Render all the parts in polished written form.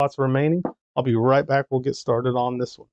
spots remaining. I'll be right back. We'll get started on this one.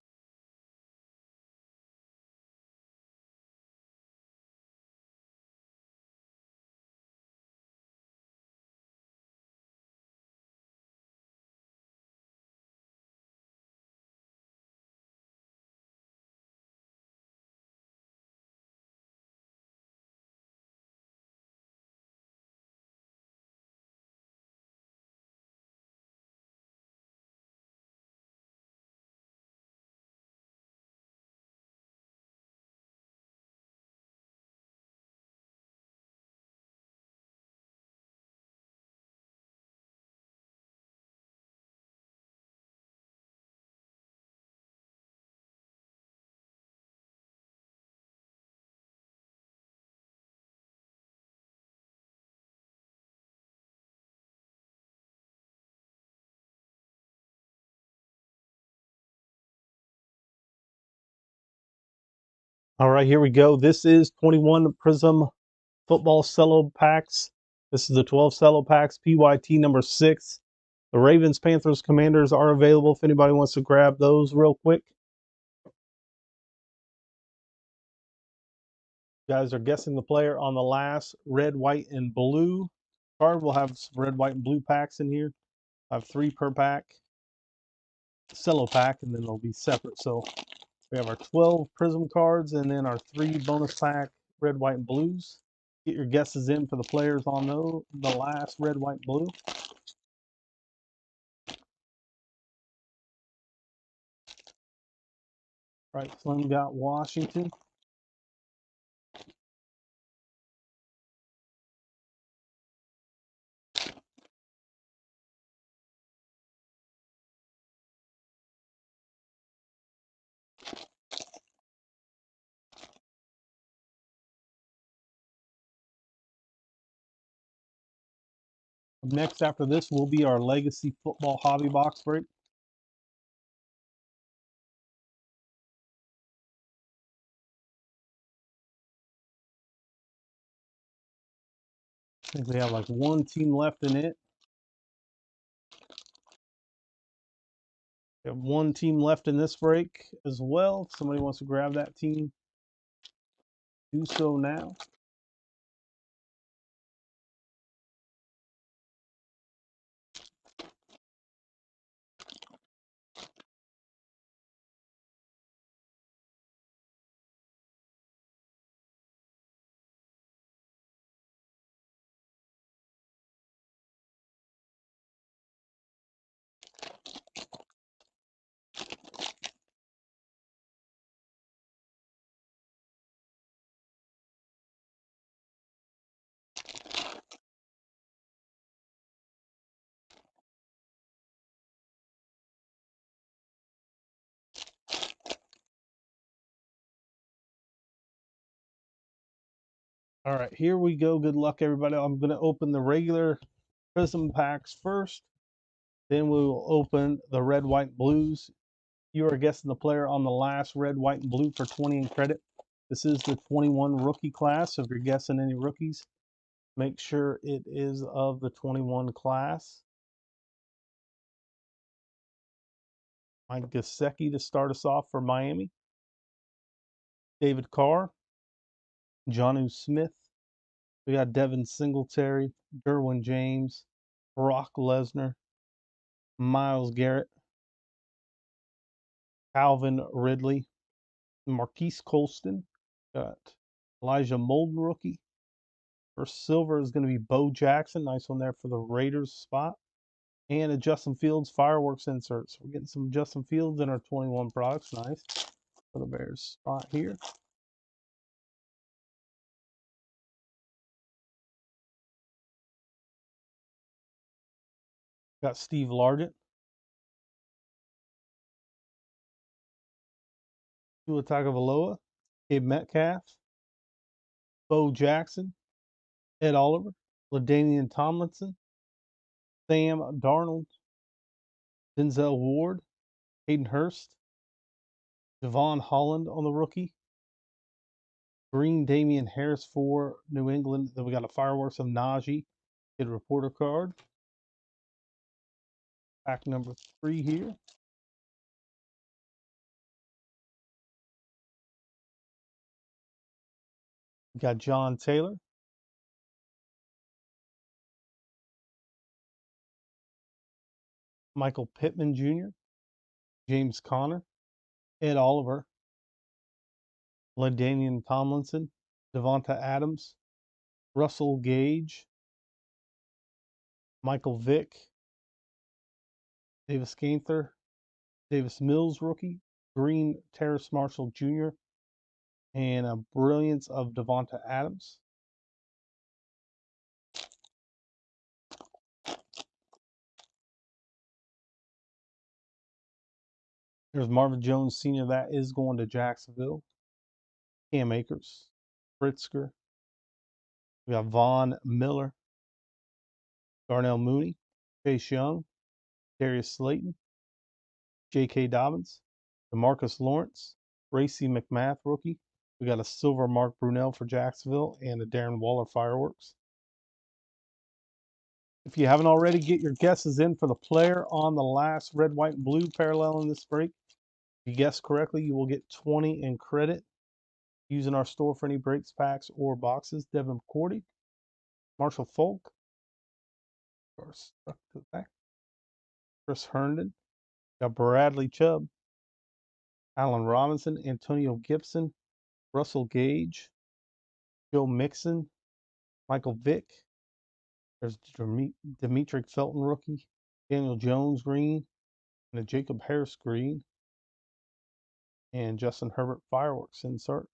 All right, here we go. This is 21 Prizm football cello packs. This is the 12 cello packs, PYT number 6. The Ravens, Panthers, Commanders are available if anybody wants to grab those real quick. You guys are guessing the player on the last red, white, and blue card. We'll have some red, white, and blue packs in here. I have 3 per pack, cello pack, and then they'll be separate. So we have our 12 Prizm cards and then our 3 bonus pack red, white, and blues. Get your guesses in for the players on the last red, white, blue. Right, Slim got Washington. Next after this will be our Legacy Football Hobby Box break. I think we have like 1 team left in it. We have 1 team left in this break as well. If somebody wants to grab that team, do so now. All right, here we go. Good luck, everybody. I'm going to open the regular Prizm packs first. Then we will open the red, white, blues. You are guessing the player on the last red, white, and blue for 20 in credit. This is the 21 rookie class. So if you're guessing any rookies, make sure it is of the 21 class. Mike Gesicki to start us off for Miami. David Carr. Jonnu Smith. We got Devin Singletary, Derwin James, Brock Lesnar, Myles Garrett, Calvin Ridley, Marquise Colston. Got Elijah Molden rookie. First silver is going to be Bo Jackson. Nice one there for the Raiders spot. And a Justin Fields fireworks insert. So we're getting some Justin Fields in our 21 products. Nice for the Bears spot here. Got Steve Largent. Tua Tagovailoa. Gabe Metcalf. Bo Jackson. Ed Oliver. LaDainian Tomlinson. Sam Darnold. Denzel Ward. Hayden Hurst. Javon Holland on the rookie. Green Damian Harris for New England. Then we got a fireworks of Najee. Hit reporter card. Pack number 3 here. We got John Taylor, Michael Pittman Jr., James Conner, Ed Oliver, LaDainian Tomlinson, Devonta Adams, Russell Gage, Michael Vick, Davis Gaither, Davis Mills rookie, Green Terrace Marshall Jr., and a brilliance of Devonta Adams. There's Marvin Jones Sr. That is going to Jacksonville. Cam Akers, Pritzker. We got Von Miller, Darnell Mooney, Chase Young, Darius Slayton, J.K. Dobbins, DeMarcus Lawrence, Racy McMath rookie. We got a silver Mark Brunell for Jacksonville and a Darren Waller fireworks. If you haven't already, get your guesses in for the player on the last red, white, and blue parallel in this break. If you guess correctly, you will get 20 in credit using our store for any breaks, packs, or boxes. Devin McCourty, Marshall Falk, stuck to the back. Chris Herndon, got Bradley Chubb, Allen Robinson, Antonio Gibson, Russell Gage, Joe Mixon, Michael Vick. There's Demetric Felton rookie, Daniel Jones green, and a Jacob Harris green, and Justin Herbert fireworks insert.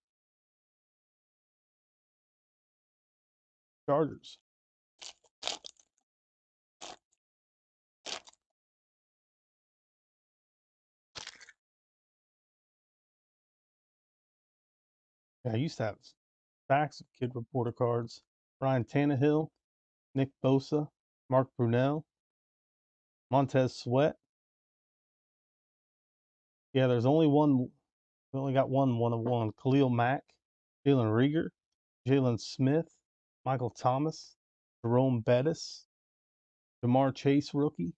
Chargers. Yeah, I used to have stacks of kid reporter cards. Ryan Tannehill, Nick Bosa, Mark Brunell, Montez Sweat. Yeah, there's only one. We only got one of one. Khalil Mack, Jalen Rieger, Jalen Smith, Michael Thomas, Jerome Bettis, Jamar Chase rookie,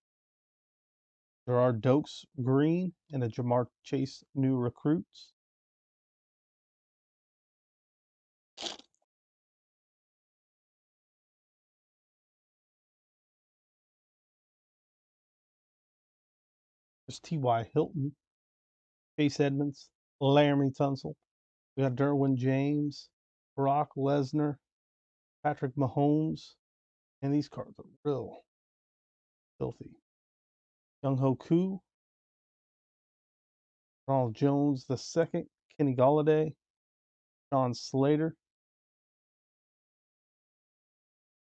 Gerard Dokes green, and a Jamar Chase new recruits. There's T.Y. Hilton, Chase Edmonds, Laramie Tunsil. We got Derwin James, Brock Lesnar, Patrick Mahomes, and these cards are real filthy. Young Ho Koo, Ronald Jones II, Kenny Galladay, Sean Slater.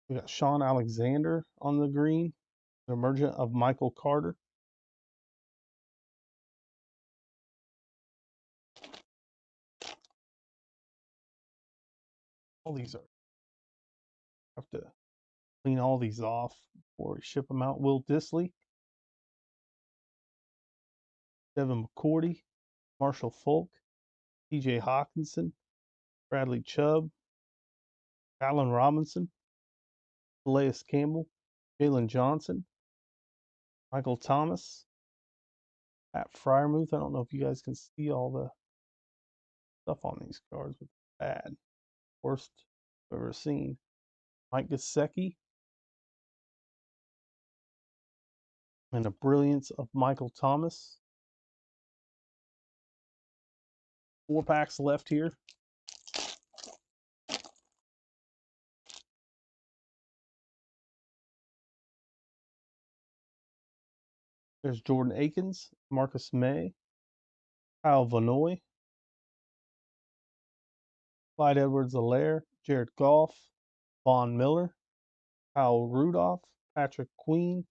We got Sean Alexander on the green, the emergent of Michael Carter. All these are, have to clean all these off before we ship them out. Will Disley, Devin McCourty, Marshall Falk, TJ Hawkinson, Bradley Chubb, Allen Robinson, Calais Campbell, Jalen Johnson, Michael Thomas, Pat Fryermuth. I don't know if you guys can see all the stuff on these cards, but bad. Worst I've ever seen. Mike Gesicki, and a brilliance of Michael Thomas. 4 packs left here. There's Jordan Akins, Marcus May, Kyle Vanoy, Clyde Edwards-Helaire, Jared Goff, Von Miller, Kyle Rudolph, Patrick Queen,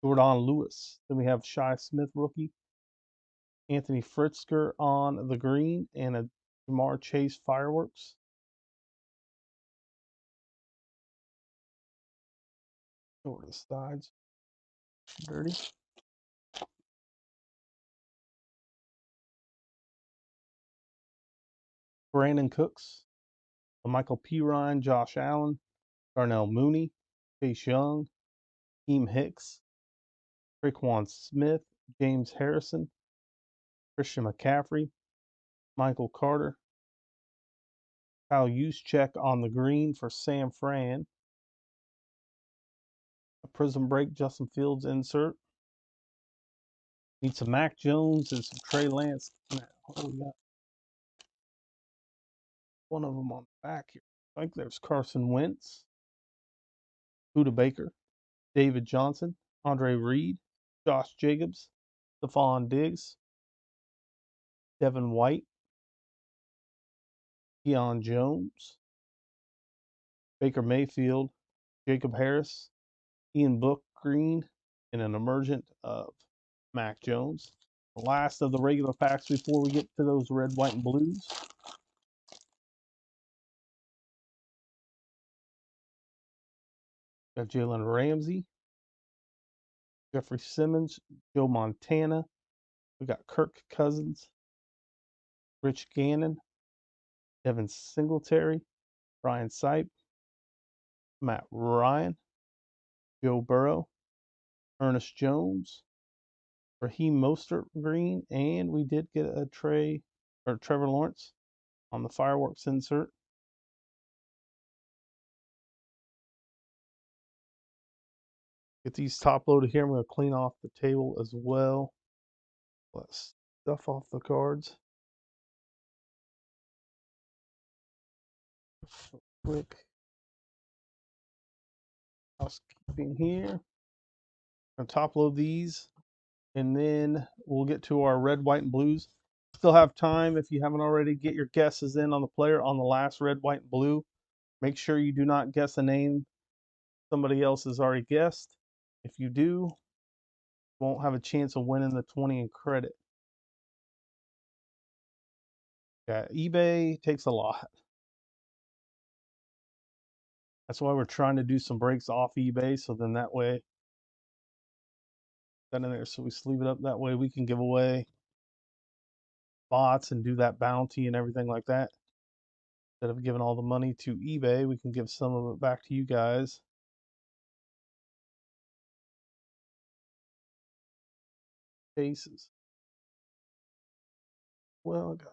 Jordan Lewis. Then we have Shi Smith rookie, Anthony Fritzker on the green, and a Jamar Chase fireworks. Over the sides. Dirty. Brandon Cooks, Michael Pirine, Josh Allen, Darnell Mooney, Chase Young, Keem Hicks, Traquan Smith, James Harrison, Christian McCaffrey, Michael Carter, Kyle Juszczyk on the green for Sam Fran. A Prism break, Justin Fields insert. Need some Mac Jones and some Trey Lance. Now, we got one of them on the back here. I think there's Carson Wentz, Buda Baker, David Johnson, Andre Reed, Josh Jacobs, Stephon Diggs, Devin White, Deion Jones, Baker Mayfield, Jacob Harris, Ian Book Green, and an emergent of Mac Jones. The last of the regular packs before we get to those red, white, and blues. Got Jalen Ramsey, Jeffrey Simmons, Joe Montana. We got Kirk Cousins, Rich Gannon, Devin Singletary, Brian Sipe, Matt Ryan, Joe Burrow, Ernest Jones, Raheem Mostert green, and we did get a Trevor Lawrence on the fireworks insert. Get these top loaded here. I'm going to clean off the table as well. Let's stuff off the cards. Quick housekeeping here. I'm going to top load these, and then we'll get to our red, white, and blues. Still have time, if you haven't already, get your guesses in on the player on the last red, white, and blue. Make sure you do not guess a name somebody else has already guessed. If you do, you won't have a chance of winning the 20 in credit. Yeah, eBay takes a lot. That's why we're trying to do some breaks off eBay, so then that way, that in there, so we sleeve it up that way we can give away bots and do that bounty and everything like that. Instead of giving all the money to eBay, we can give some of it back to you guys. Cases. Well, I got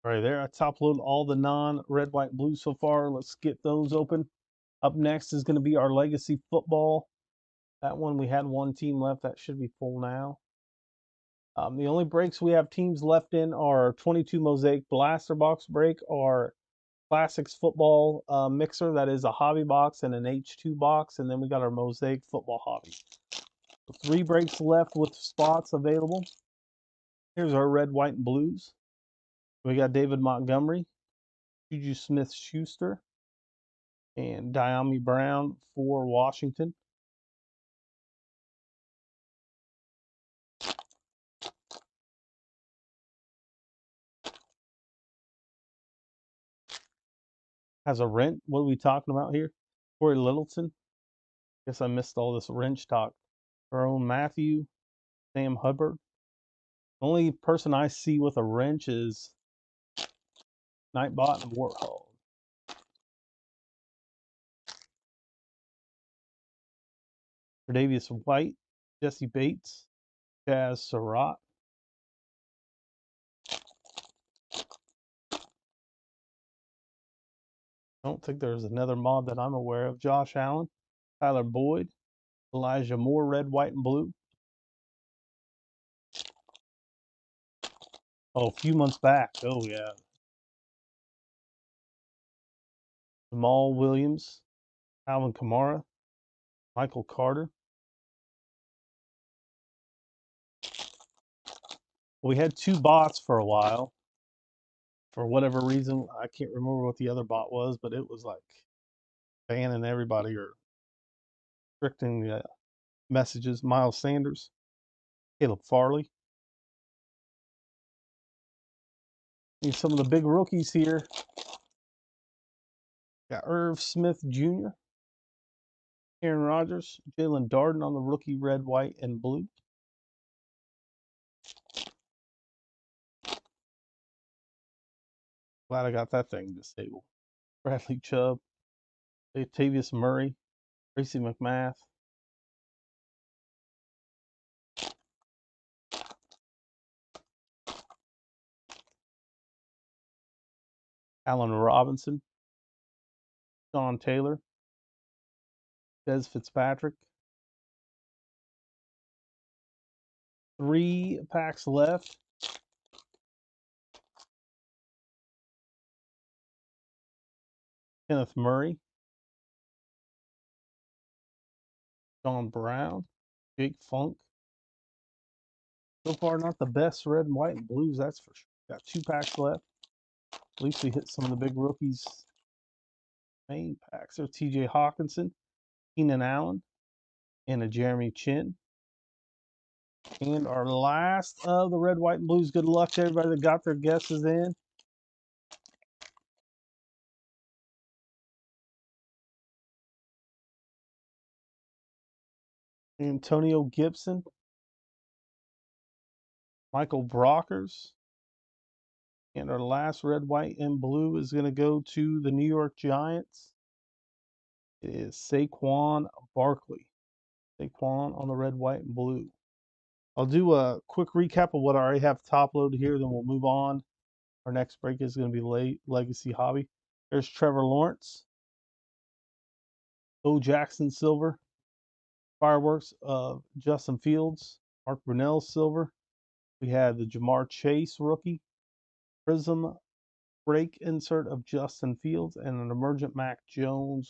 right there. I top loaded all the non-red, white, blue so far. Let's get those open. Up next is going to be our legacy football. That one, we had one team left. That should be full now. The only breaks we have teams left in are 22 Mosaic Blaster Box break, our Classics Football Mixer. That is a hobby box and an H2 box. And then we got our Mosaic Football Hobby. So 3 breaks left with spots available. Here's our red, white, and blues. We got David Montgomery, Juju Smith-Schuster, and Diami Brown for Washington. Has a rent. What are we talking about here? Corey Littleton. Guess I missed all this wrench talk. Our own Matthew, Sam Hubbard. The only person I see with a wrench is Nightbot and Warthog. Tre'Davious White, Jesse Bates, Jazz Surratt. I don't think there's another mod that I'm aware of. Josh Allen, Tyler Boyd, Elijah Moore, red, white, and blue. Oh, a few months back. Oh, yeah. Jamal Williams, Alvin Kamara, Michael Carter. We had 2 bots for a while. For whatever reason, I can't remember what the other bot was, but it was like banning everybody or restricting the messages. Miles Sanders, Caleb Farley. And some of the big rookies here. Got Irv Smith Jr., Aaron Rodgers, Jalen Darden on the rookie red, white, and blue. Glad I got that thing disabled. Bradley Chubb, Latavius Murray, Tracy McMath, Allen Robinson, Sean Taylor, Des Fitzpatrick. 3 packs left. Kenneth Murray, John Brown, Jake Funk. So far, not the best red, and white, and blues, that's for sure. Got 2 packs left. At least we hit some of the big rookies' main packs. There's TJ Hawkinson, Keenan Allen, and a Jeremy Chin. And our last of the red, white, and blues. Good luck to everybody that got their guesses in. Antonio Gibson, Michael Brockers. And our last red, white, and blue is going to go to the New York Giants. It is Saquon Barkley. Saquon on the red, white, and blue. I'll do a quick recap of what I already have top loaded here, then we'll move on. Our next break is going to be Legacy Hobby. There's Trevor Lawrence, O. Jackson Silver, Fireworks of Justin Fields, Mark Brunell Silver. We had the Jamar Chase rookie, Prizm break insert of Justin Fields, and an Emergent Mac Jones